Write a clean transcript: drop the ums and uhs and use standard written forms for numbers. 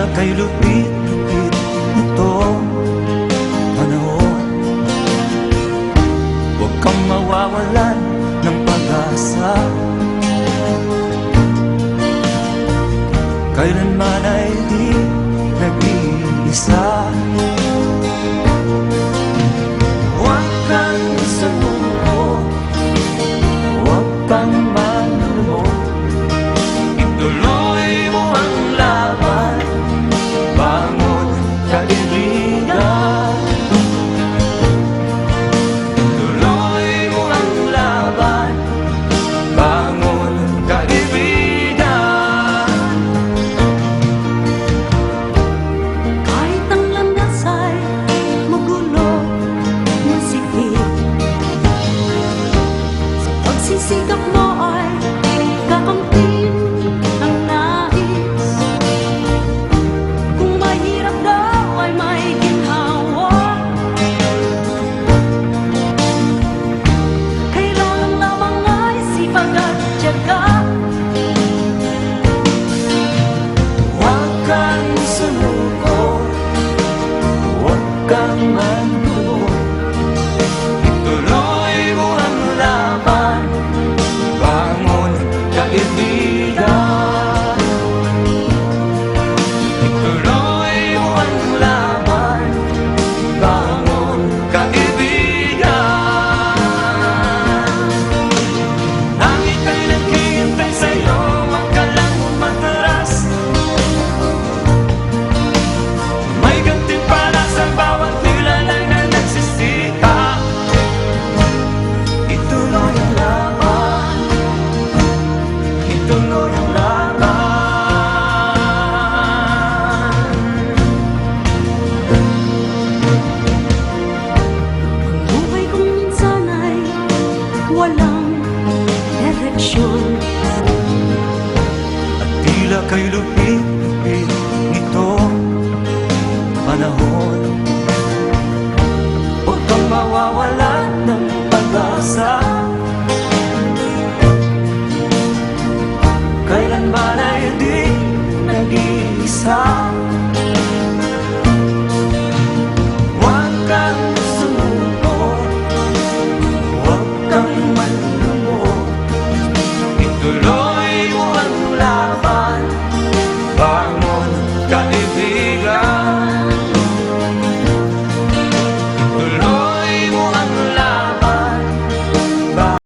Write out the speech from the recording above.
tila kay lupit-lupit itong panahon. Huwag kang mawawalan ng pag-asa, kailanman ay di nag-iisa. Huwag kang sumuko, huwag kang manlumo, ituloy mo ang laban, bangon kaibigan. Ituloy mo ang laban, bangon kaibigan. Kahit ang landas ay magulo, masikip, sa pagsisikap mo ay kakamtin ang nais. Kung mahirap daw ay may ginhawa, kailangan lamang ay sipag at tiyaga. Huwag kang sumuko, huwag kang manlumo, ituloy mo ang laban, bangon kaibigan. Ituloy mo ang laban, bangon kaibigan. Langit ay naghihintay sa'yo, huwag ka lang umatras. May gantimpala sa bawat nilalang na nagsisika. Ituloy ang laban, ituloy ang laban. Ang buhay kong minsan ay walang direksyon, At tila kay lupit-lupit nitong panahon. Huwag kang mawawalan ng pag-asa, kailanman ay di nag-iisa. Huwag kang sumuko, huwag kang manlumo, ituloy mo ang laban, bangon